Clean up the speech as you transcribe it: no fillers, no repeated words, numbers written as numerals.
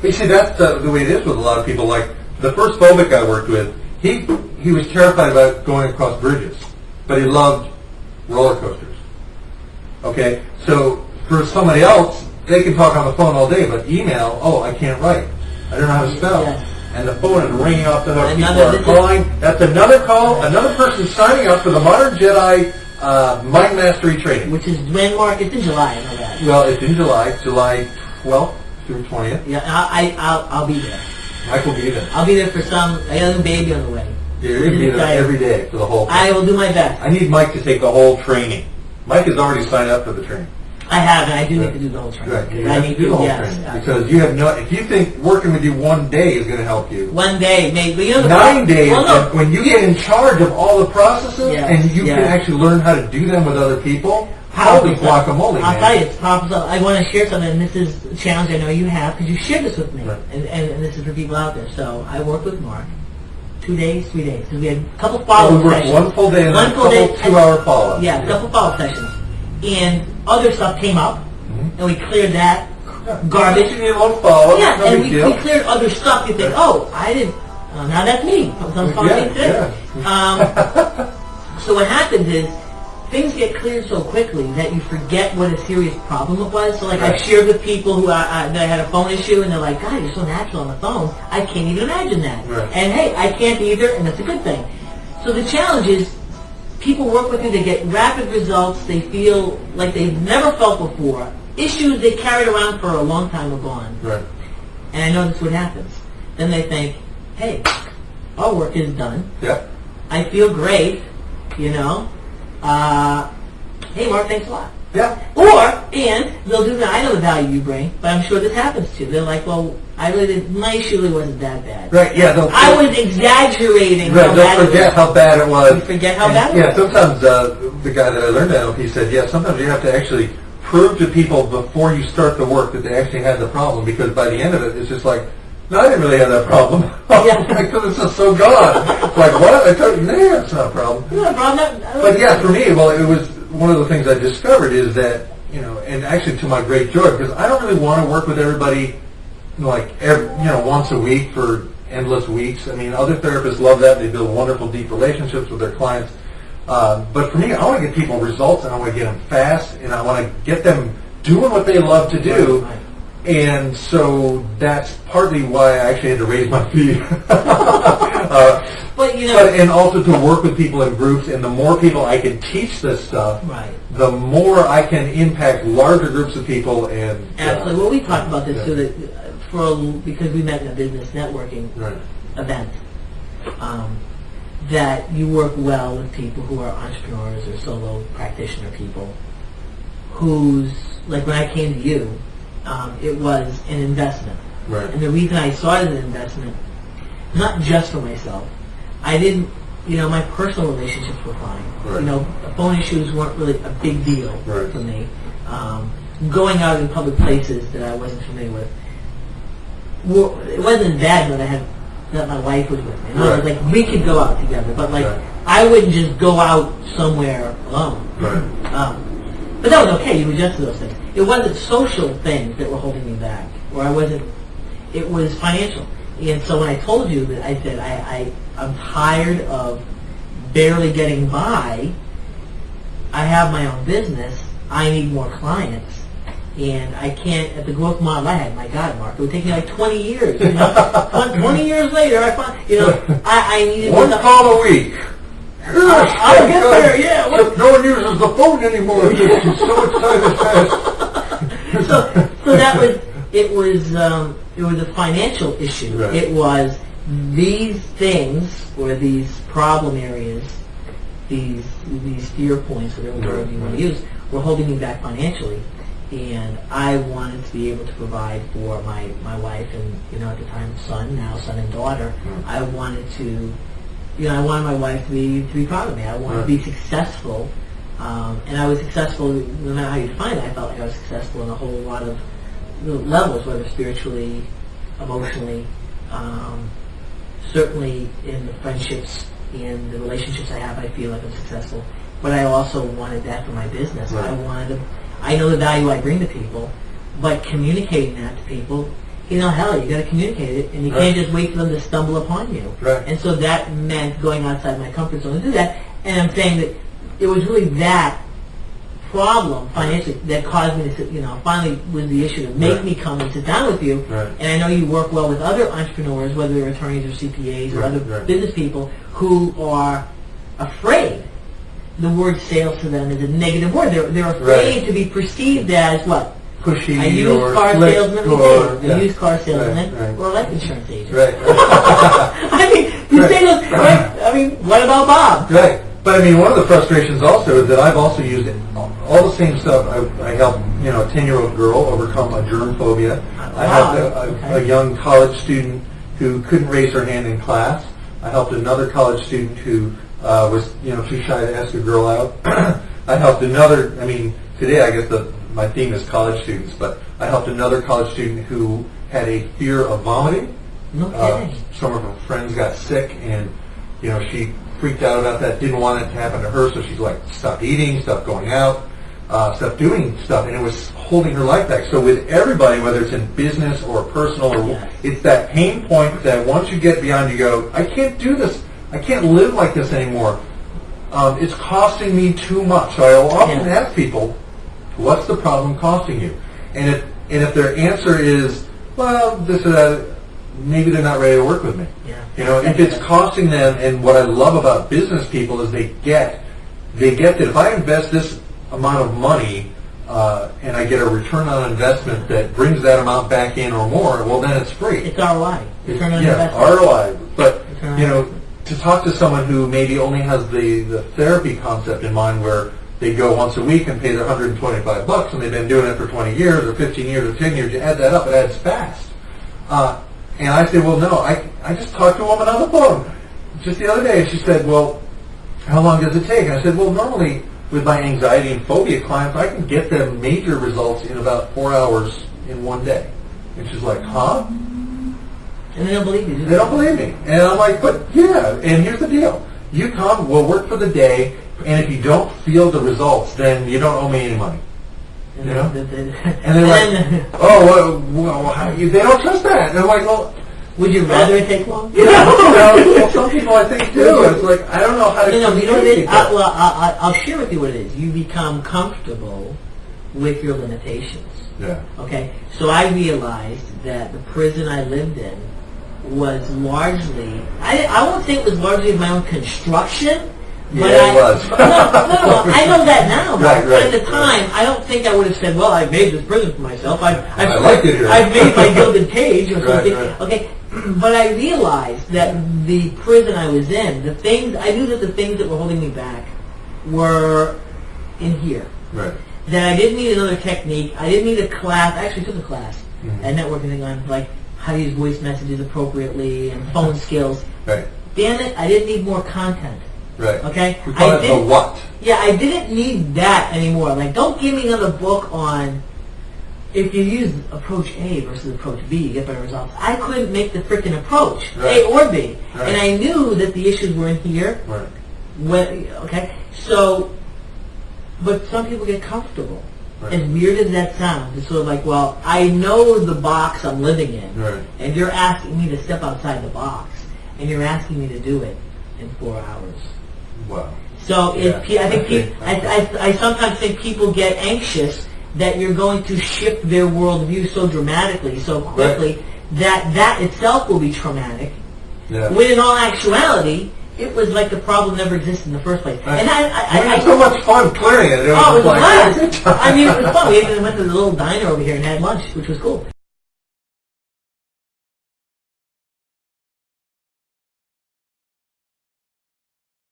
But you see, that's the way it is with a lot of people. Like the first phobic I worked with, he was terrified about going across bridges, but he loved roller coasters. Okay, so for somebody else, they can talk on the phone all day, but email, oh, I can't write. I don't know how to spell. Yes. And the phone is ringing off the hook. People are calling. That's another call. Another person signing up for the Modern Jedi Mind Mastery Training. Which is when, Mark? It's in July, I know that. Well, it's in July 12th through 20th. Yeah, I'll be there. Mike will be there. I'll be there for I got a baby on the way. Yeah, you're going to be there every day for the whole thing. I will do my best. I need Mike to take the whole training. Mike has already signed up for the training. I have, and I do need to do the whole training. Right. You have to do the whole training. Because you have if you think working with you one day is going to help you. One day, maybe. 9 days, when you get in charge of all the processes and you can actually learn how to do them with other people, holy guacamole, I'll tell you, it's powerful. I want to share something, and this is a challenge I know you have, because you shared this with me, right. and this is for people out there. So I worked with Mark 2 days, 3 days, because we had a couple follow-up sessions. One full day and a couple 2-hour follow-ups. Yeah, a couple follow-up sessions. And other stuff came up, and we cleared that garbage. You need one follow-up. Yeah, and we cleared other stuff. You think, oh, I didn't. Now that's me. Some following thing. So what happens is things get cleared so quickly that you forget what a serious problem it was. So like I've shared with people who that I had a phone issue, and they're like, God, you're so natural on the phone. I can't even imagine that. Right. And hey, I can't either, and that's a good thing. So the challenge is people work with you, they get rapid results, they feel like they've never felt before. Issues they carried around for a long time are gone. Right. And I know that's what happens. Then they think, hey, our work is done. Yeah. I feel great, you know. Hey, Mark, thanks a lot. Yeah. And they'll do that. I know the value you bring, but I'm sure this happens too. They're like, well, my issue really wasn't that bad. Right, yeah. I was exaggerating how bad it was. They'll forget how bad it was. You forget how bad it was. Yeah, sometimes the guy that I learned that from, he said, sometimes you have to actually prove to people before you start the work that they actually had the problem, because by the end of it, it's just like, no, I didn't really have that problem. Because it's just so gone. It's like, what? I told you, no, it's not a problem. It's not a problem. But yeah, for me, well, it was one of the things I discovered is that, and actually to my great joy, because I don't really want to work with everybody, once a week for endless weeks. I mean, other therapists love that. They build wonderful, deep relationships with their clients. But for me, I want to get people results, and I want to get them fast, and I want to get them doing what they love to do. Right. And so that's partly why I actually had to raise my fee. And also to work with people in groups, and the more people I can teach this stuff, the more I can impact larger groups of people. And absolutely. Well, we talked about this too, because we met in a business networking event. That you work well with people who are entrepreneurs or solo practitioner people whose, like when I came to you, it was an investment. Right. And the reason I saw it as an investment, not just for myself, I didn't, my personal relationships were fine. Right. Phone issues weren't really a big deal for me. Going out in public places that I wasn't familiar with, it wasn't bad that my wife was with me. I was like, we could go out together, but I wouldn't just go out somewhere alone. Right. But that was okay. You adjust to those things. It wasn't social things that were holding me back, or I wasn't. It was financial. And so when I told you that, I said I'm tired of barely getting by. I have my own business. I need more clients. And I can't, at the growth model I had, my God, Mark, it would take me like 20 years. 20 years later, I needed one call a week. I'll get there, yeah. No one uses the phone anymore. It's so excited. So that was, it was a financial issue. Right. It was these things, or these problem areas, these fear points, whatever word you want to use, were holding me back financially. And I wanted to be able to provide for my wife and, at the time, son and daughter. Mm-hmm. I wanted to, I wanted my wife to be proud of me. I wanted to be successful. And I was successful, no matter how you define it, I felt like I was successful in a whole lot of levels, whether spiritually, emotionally, certainly in the friendships and the relationships I have, I feel like I'm successful. But I also wanted that for my business. Right. I know the value I bring to people, but communicating that to people hell, you got to communicate it, and you can't just wait for them to stumble upon you. Right. And so that meant going outside my comfort zone to do that. And I'm saying that it was really that problem financially that caused me to sit, finally was the issue to make me come and sit down with you. Right. And I know you work well with other entrepreneurs, whether they're attorneys or CPAs or other business people who are afraid. The word sales to them is a negative word. They're afraid to be perceived as what? Pushy, a used car salesman, a used car salesman, or a life insurance agent. Right. I mean, you say those, right? I mean, what about Bob? Right. But I mean, one of the frustrations also is that I've also used all the same stuff. I helped, a 10-year-old girl overcome a germ phobia. I helped a young college student who couldn't raise her hand in class. I helped another college student who was, too shy to ask a girl out. I helped another, today I guess my theme is college students, but I helped another college student who had a fear of vomiting. No kidding. Some of her friends got sick, and, she freaked out about that, didn't want it to happen to her, so she's like, stopped eating, stopped going out, stopped doing stuff, and it was holding her life back. So with everybody, whether it's in business or personal, it's that pain point that once you get beyond, you go, I can't do this. I can't live like this anymore. It's costing me too much. So I will often ask people, what's the problem costing you? And if their answer is, well, this or that, maybe they're not ready to work with me. If it's costing them, and what I love about business people is they get that if I invest this amount of money and I get a return on investment that brings that amount back in or more, well, then it's free. It's ROI. Return on investment. ROI. But, to talk to someone who maybe only has the therapy concept in mind, where they go once a week and pay their $125 and they've been doing it for 20 years or 15 years or 10 years, you add that up, it adds fast. And I say, well, no, I just talked to a woman on the phone just the other day, and she said, well, how long does it take? And I said, well, normally with my anxiety and phobia clients, I can get them major results in about 4 hours in one day. And she's like, huh? And they don't believe you. They don't believe me. And I'm like, but yeah, and here's the deal. You come, we'll work for the day, and if you don't feel the results, then you don't owe me any money. And they're like, oh, well, how do you, they don't trust that. And I'm like, well, would you rather it take long? Well, some people I think do. It's like, I don't know how to communicate people. I'll share with you what it is. You become comfortable with your limitations. Yeah. Okay? So I realized that the prison I lived in was largely, I won't say it was largely of my own construction, but it was. No, I know that now. But at the time, I don't think I would have said, well, I made this prison for myself. I like it here. I've made my gilded cage or something. Right. Okay, but I realized that the prison I was in, I knew that the things that were holding me back were in here. Right. That I didn't need another technique. I didn't need a class. I actually took a class at networking thing on like how to use voice messages appropriately and phone skills. Right. Damn it, I didn't need more content. Right. Okay? We call it the what. Yeah, I didn't need that anymore. Like, don't give me another book on if you use approach A versus approach B, you get better results. I couldn't make the freaking approach, A or B. Right. And I knew that the issues were in here. Right. Okay? So, but some people get comfortable. Right. As weird as that sounds, it's sort of like, well, I know the box I'm living in, and you're asking me to step outside the box, and you're asking me to do it in 4 hours. Wow. So I sometimes think people get anxious that you're going to shift their worldview so dramatically, so quickly, that itself will be traumatic. Yeah. When in all actuality, it was like the problem never existed in the first place. And I had so much fun clearing it. It was fun. I mean, it was fun. We even went to the little diner over here and had lunch, which was cool.